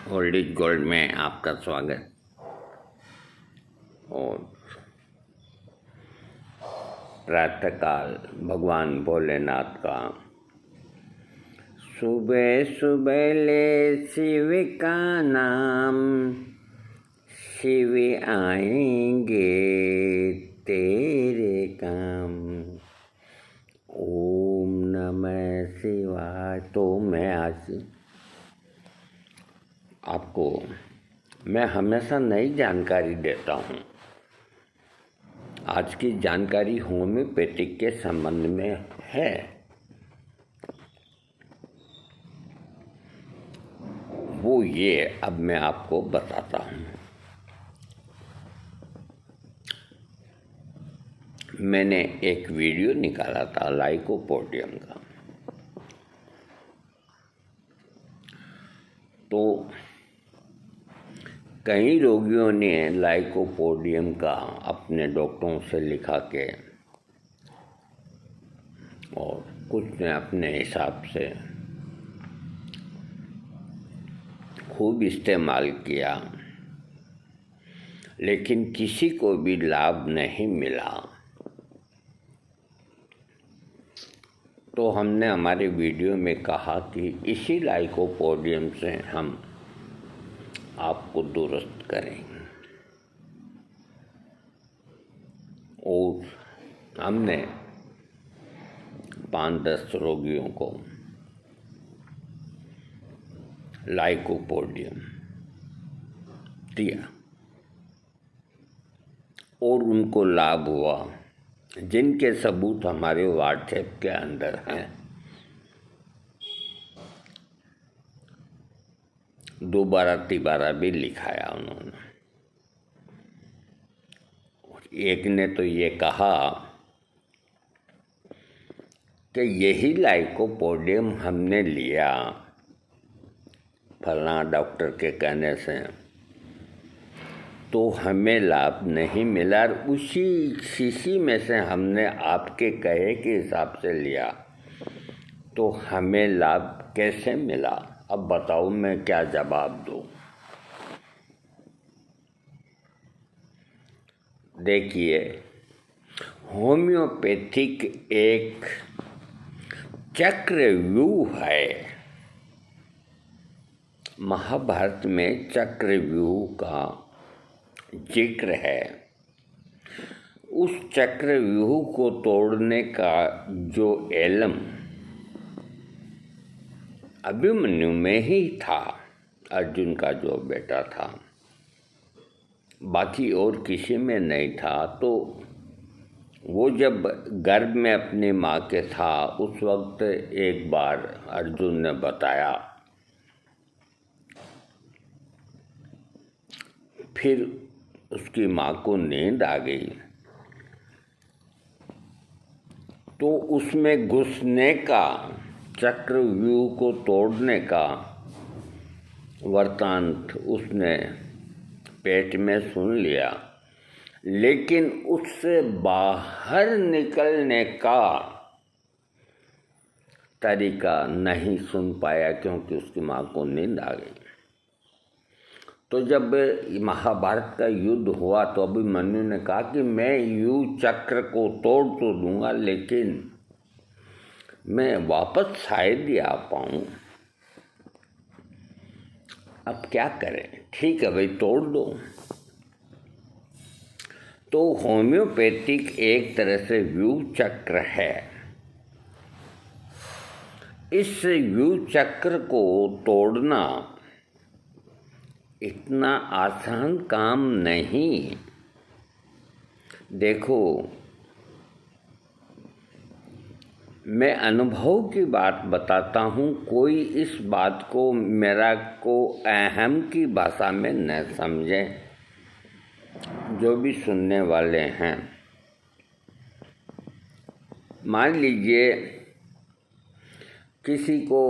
Old is gold में आपका स्वागत। और प्रातःकाल भगवान भोलेनाथ का सुबह सुबह ले शिव का नाम, शिव आएंगे तेरे काम। ओम नमः शिवाय। तो मैं आज आपको हमेशा नई जानकारी देता हूँ। आज की जानकारी होम्योपैथिक के संबंध में है। वो ये अब मैं आपको बताता हूँ। मैंने एक वीडियो निकाला था लाइकोपोडियम का। तो कई रोगियों ने लाइकोपोडियम का अपने डॉक्टरों से लिखा के और कुछ ने अपने हिसाब से खूब इस्तेमाल किया, लेकिन किसी को भी लाभ नहीं मिला। तो हमने हमारे वीडियो में कहा कि इसी लाइकोपोडियम से हम आपको दुरुस्त करेंगे। और हमने 5-10 रोगियों को लाइकोपोडियम दिया और उनको लाभ हुआ, जिनके सबूत हमारे व्हाट्सएप के अंदर हैं। 2-12 भी लिखाया उन्होंने। एक ने तो ये कहा कि यही लाइकोपोडियम हमने लिया फलाना डॉक्टर के कहने से, तो हमें लाभ नहीं मिला। और उसी शीशी में से हमने आपके कहे के हिसाब से लिया, तो हमें लाभ कैसे मिला? अब बताओ मैं क्या जवाब दूँ। देखिए, होम्योपैथिक एक चक्रव्यूह है। महाभारत में चक्रव्यूह का जिक्र है। उस चक्रव्यूह को तोड़ने का जो एलम अभिमन्यु में ही था, अर्जुन का जो बेटा था, बाकी और किसी में नहीं था। तो वो जब गर्भ में अपनी माँ के था, उस वक्त एक बार अर्जुन ने बताया, फिर उसकी माँ को नींद आ गई, तो उसमें घुसने का, चक्रव्यूह को तोड़ने का वृत्तांत उसने पेट में सुन लिया, लेकिन उससे बाहर निकलने का तरीका नहीं सुन पाया, क्योंकि उसकी माँ को नींद आ गई। तो जब महाभारत का युद्ध हुआ, तो अभिमन्यु ने कहा कि मैं यू चक्र को तोड़ तो दूंगा, लेकिन मैं वापस शायद ही आ पाऊँ। अब क्या करें? ठीक है भाई, तोड़ दो। तो होम्योपैथिक एक तरह से व्यू चक्र है। इस व्यू चक्र को तोड़ना इतना आसान काम नहीं। देखो, मैं अनुभव की बात बताता हूँ। कोई इस बात को मेरा को अहम की भाषा में न समझे, जो भी सुनने वाले हैं। मान लीजिए किसी को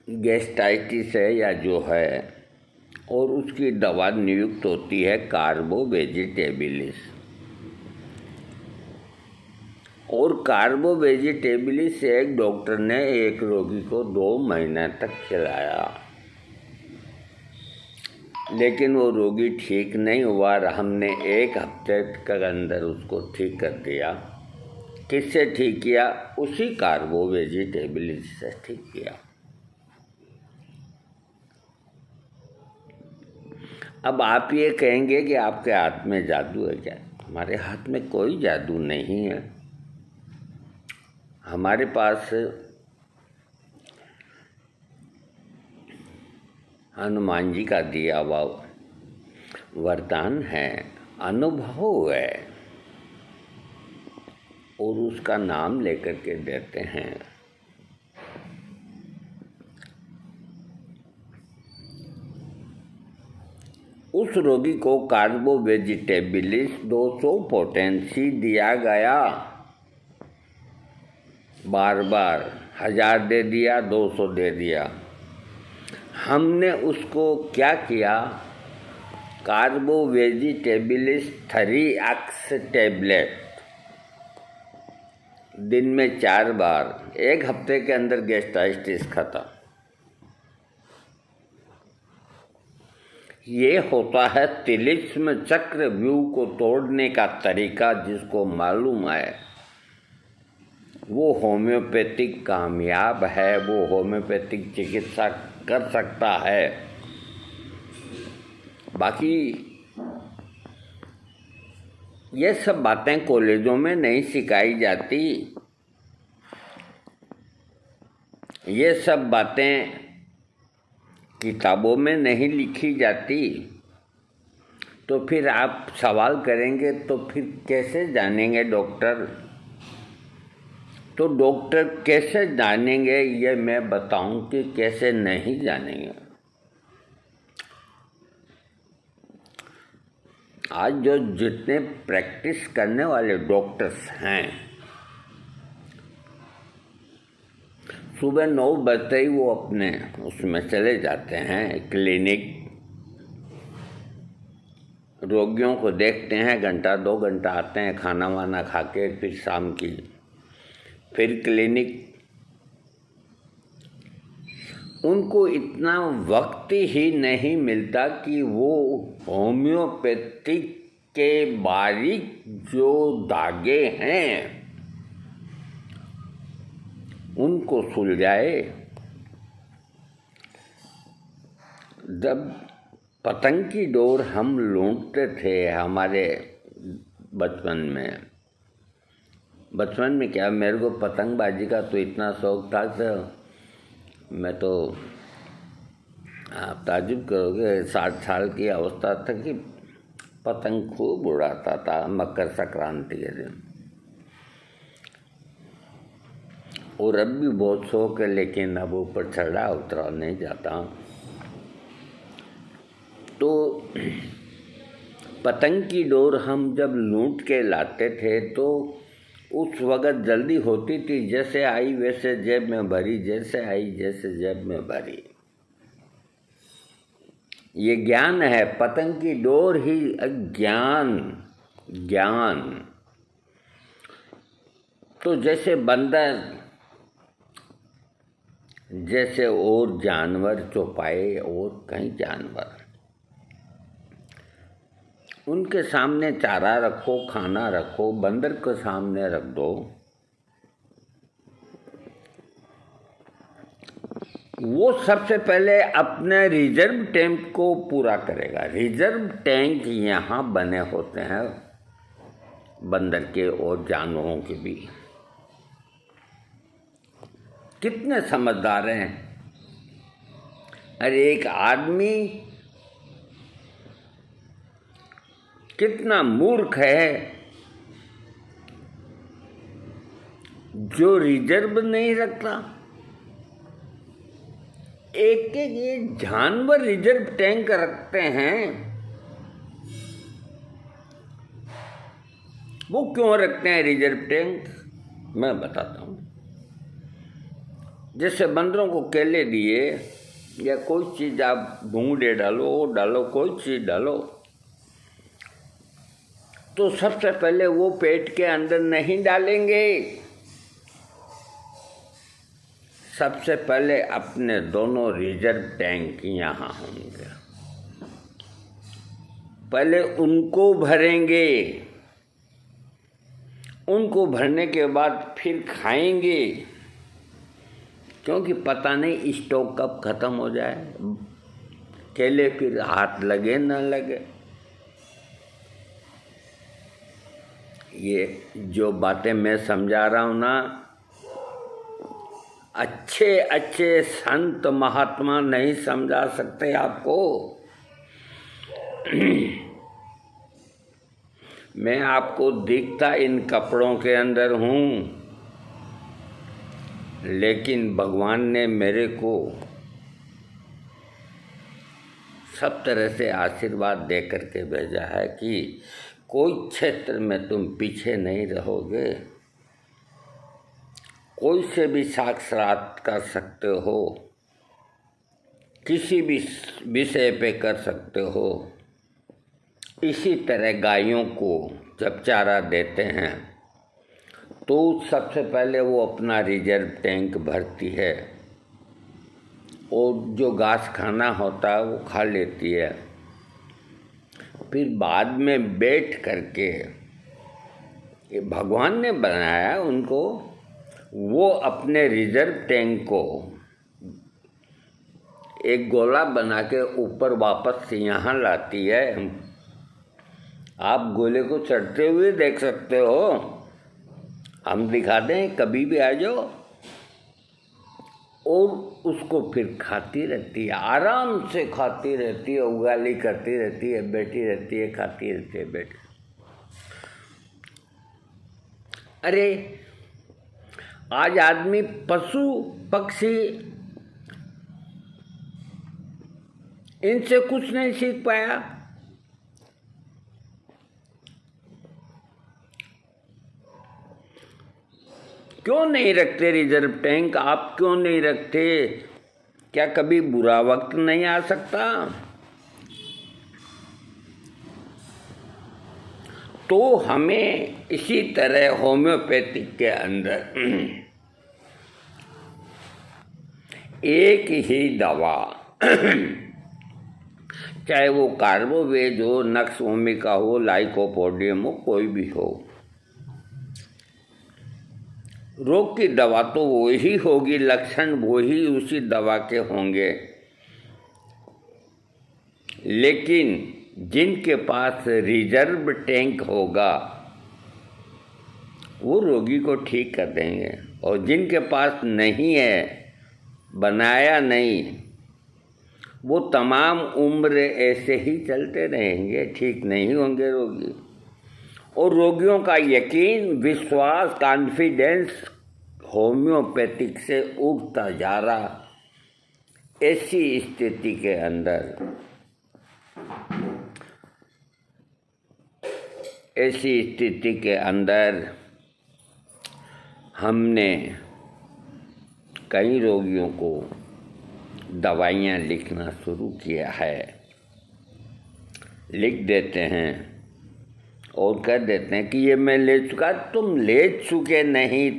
गैस्ट्राइटिस है या जो है, और उसकी दवा नियुक्त होती है कार्बोवेजिटेबिलिस। और कार्बोवेजिटेबलिस से एक डॉक्टर ने एक रोगी को 2 महीने तक खिलाया। लेकिन वो रोगी ठीक नहीं हुआ और हमने 1 हफ्ते के अंदर उसको ठीक कर दिया। किससे ठीक किया? उसी कार्बो वेजिटेबल से ठीक किया। अब आप ये कहेंगे कि आपके हाथ में जादू है क्या? हमारे हाथ में कोई जादू नहीं है। हमारे पास हनुमान जी का दिया हुआ वरदान है, अनुभव है, और उसका नाम लेकर के देते हैं। उस रोगी को कार्बो वेजिटेबलिस 200 पोटेंसी दिया गया। बार बार 1000 दे दिया, 200 दे दिया। हमने उसको क्या किया? कार्बो वेजिटेबलिस 3x टैबलेट दिन में 4 बार, 1 हफ्ते के अंदर गैस्ट्राइटिस खत्म। ये होता है तिलिस्म चक्र व्यूह को तोड़ने का तरीका। जिसको मालूम है वो होम्योपैथिक कामयाब है, वो होम्योपैथिक चिकित्सा कर सकता है। बाकी ये सब बातें कॉलेजों में नहीं सिखाई जाती, ये सब बातें किताबों में नहीं लिखी जाती। तो फिर आप सवाल करेंगे तो फिर कैसे जानेंगे डॉक्टर? तो डॉक्टर कैसे जानेंगे ये मैं बताऊं कि कैसे नहीं जानेंगे। आज जो जितने प्रैक्टिस करने वाले डॉक्टर्स हैं, सुबह 9 बजते ही वो अपने उसमें चले जाते हैं क्लिनिक, रोगियों को देखते हैं, घंटा 2 घंटा आते हैं, खाना वाना खा के, फिर शाम की फिर क्लिनिक। उनको इतना वक्त ही नहीं मिलता कि वो होम्योपैथिक के बारीक जो धागे हैं उनको सुलझाए। जब पतंग की डोर हम लूटते थे हमारे बचपन में क्या, मेरे को पतंगबाजी का तो इतना शौक था कि मैं तो, आप ताजुब करोगे, 60 साल की अवस्था तक कि पतंग खूब उड़ाता था मकर संक्रांति के दिन। और अब भी बहुत शौक है, लेकिन अब ऊपर चढ़ा उतरा नहीं जाता। तो पतंग की डोर हम जब लूट के लाते थे तो उस वक़्त जल्दी होती थी, जैसे आई वैसे जेब में भरी, जैसे आई जैसे जेब में भरी। ये ज्ञान है, पतंग की डोर ही ज्ञान। तो जैसे बंदर, जैसे और जानवर चौपाए और कई जानवर, उनके सामने चारा रखो, खाना रखो, बंदर के सामने रख दो, वो सबसे पहले अपने रिजर्व टैंक को पूरा करेगा। रिजर्व टैंक यहाँ बने होते हैं बंदर के और जानवरों के भी। कितने समझदार हैं। अरे एक आदमी कितना मूर्ख है जो रिजर्व नहीं रखता। एक ये जानवर रिजर्व टैंक रखते हैं। वो क्यों रखते हैं रिजर्व टैंक, मैं बताता हूँ। जैसे बंदरों को केले दिए या कोई चीज़ आप भूंगड़े डालो, कोई चीज़ डालो, तो सबसे पहले वो पेट के अंदर नहीं डालेंगे। सबसे पहले अपने दोनों रिजर्व टैंक यहाँ होंगे। पहले उनको भरेंगे, उनको भरने के बाद फिर खाएंगे, क्योंकि पता नहीं स्टॉक कब ख़त्म हो जाए, केले फिर हाथ लगे न लगे। ये जो बातें मैं समझा रहा हूँ ना, अच्छे अच्छे संत महात्मा नहीं समझा सकते आपको। मैं आपको दिखता इन कपड़ों के अंदर हूँ, लेकिन भगवान ने मेरे को सब तरह से आशीर्वाद दे करके भेजा है कि कोई क्षेत्र में तुम पीछे नहीं रहोगे, कोई से भी साक्षात कर सकते हो, किसी भी विषय पे कर सकते हो। इसी तरह गायों को जब चारा देते हैं तो सबसे पहले वो अपना रिजर्व टैंक भरती है और जो घास खाना होता है वो खा लेती है। फिर बाद में बैठ करके, ये भगवान ने बनाया उनको, वो अपने रिजर्व टैंक को एक गोला बना के ऊपर वापस से यहाँ लाती है। आप गोले को चढ़ते हुए देख सकते हो, हम दिखा दें, कभी भी आ जाओ। और उसको फिर खाती रहती है, आराम से खाती रहती है, उगाली करती रहती है, बैठी रहती है, खाती रहती है, बैठी। अरे आज आदमी पशु पक्षी इनसे कुछ नहीं सीख पाया। क्यों नहीं रखते रिजर्व टैंक? आप क्यों नहीं रखते? क्या कभी बुरा वक्त नहीं आ सकता? तो हमें इसी तरह होम्योपैथिक के अंदर एक ही दवा, चाहे वो कार्बोवेज हो, नक्स ओमिका हो, लाइकोपोडियम हो, कोई भी हो, रोग की दवा तो वही होगी, लक्षण वही उसी दवा के होंगे। लेकिन जिनके पास रिजर्व टैंक होगा वो रोगी को ठीक कर देंगे, और जिनके पास नहीं है, बनाया नहीं, वो तमाम उम्र ऐसे ही चलते रहेंगे, ठीक नहीं होंगे रोगी। और रोगियों का यकीन, विश्वास, कॉन्फिडेंस होम्योपैथिक से उठता जा रहा। ऐसी स्थिति के अंदर, ऐसी स्थिति के अंदर हमने कई रोगियों को दवाइयाँ लिखना शुरू किया है। लिख देते हैं और कह देते हैं कि ये मैं ले चुका। तुम ले चुके नहीं,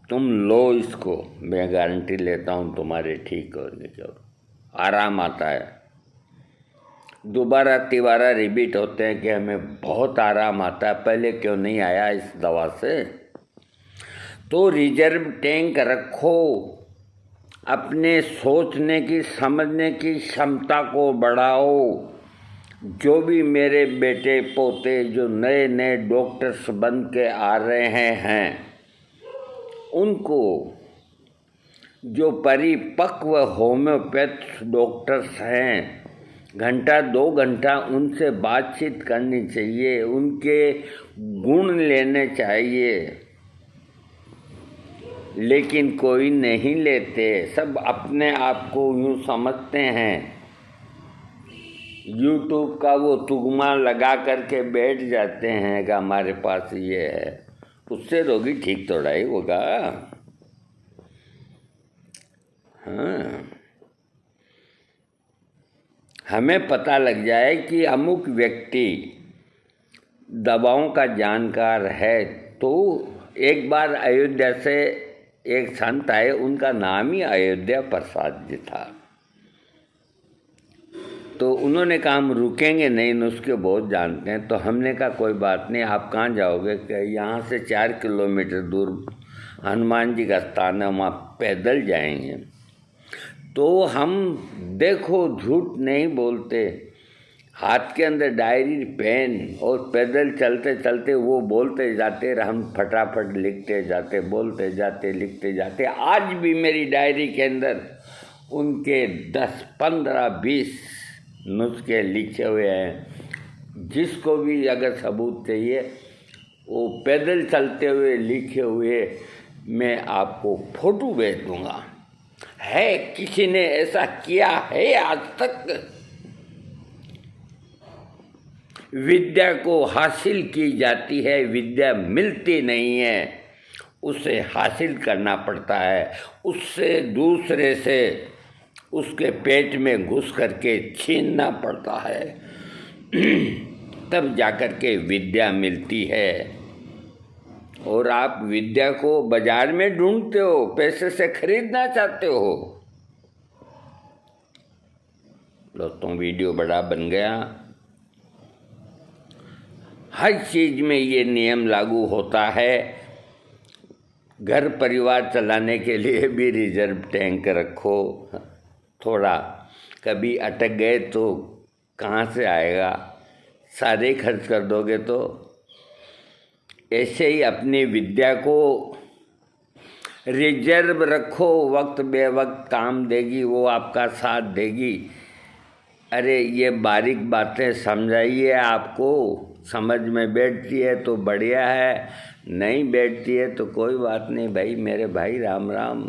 तुम लो इसको, मैं गारंटी लेता हूँ तुम्हारे ठीक होने की। आराम आता है, दोबारा तिबारा रिपीट होते हैं कि हमें बहुत आराम आता है, पहले क्यों नहीं आया इस दवा से। तो रिजर्व टैंक रखो, अपने सोचने की, समझने की क्षमता को बढ़ाओ। जो भी मेरे बेटे पोते जो नए नए डॉक्टर्स बन के आ रहे हैं, उनको जो परिपक्व होम्योपैथ डॉक्टर्स हैं, घंटा 2 घंटा उनसे बातचीत करनी चाहिए, उनके गुण लेने चाहिए। लेकिन कोई नहीं लेते, सब अपने आप को यूँ समझते हैं, यूट्यूब का वो तुगमा लगा करके बैठ जाते हैं कि हमारे पास ये है, उससे रोगी ठीक थोड़ा ही होगा। हाँ, हमें पता लग जाए कि अमुक व्यक्ति दवाओं का जानकार है। तो एक बार अयोध्या से एक संत आए, उनका नाम ही अयोध्या प्रसाद जी था। तो उन्होंने कहा हम रुकेंगे नहीं, नुस्खे बहुत जानते हैं। तो हमने कहा कोई बात नहीं, आप कहाँ जाओगे? कि यहाँ से 4 किलोमीटर दूर हनुमान जी का स्थान है, वहाँ पैदल जाएंगे। तो हम देखो झूठ नहीं बोलते, हाथ के अंदर डायरी पेन और पैदल चलते चलते वो बोलते जाते, हम फटाफट लिखते जाते, बोलते जाते, लिखते जाते। आज भी मेरी डायरी के अंदर उनके 10, 15, 20 नुस्खे लिखे हुए हैं। जिसको भी अगर सबूत चाहिए वो पैदल चलते हुए लिखे हुए मैं आपको फ़ोटो भेज दूँगा। है किसी ने ऐसा किया है आज तक? विद्या को हासिल की जाती है, विद्या मिलती नहीं है, उसे हासिल करना पड़ता है, उससे दूसरे से उसके पेट में घुस करके छीनना पड़ता है, तब जाकर के विद्या मिलती है। और आप विद्या को बाजार में ढूंढते हो, पैसे से खरीदना चाहते हो। दोस्तों वीडियो बड़ा बन गया। हर चीज़ में ये नियम लागू होता है। घर परिवार चलाने के लिए भी रिजर्व टैंक रखो। थोड़ा कभी अटक गए तो कहाँ से आएगा? सारे खर्च कर दोगे तो। ऐसे ही अपनी विद्या को रिजर्व रखो, वक्त बे वक्त काम देगी, वो आपका साथ देगी। अरे ये बारीक बातें समझाइए, आपको समझ में बैठती है तो बढ़िया है, नहीं बैठती है तो कोई बात नहीं भाई। मेरे भाई राम राम।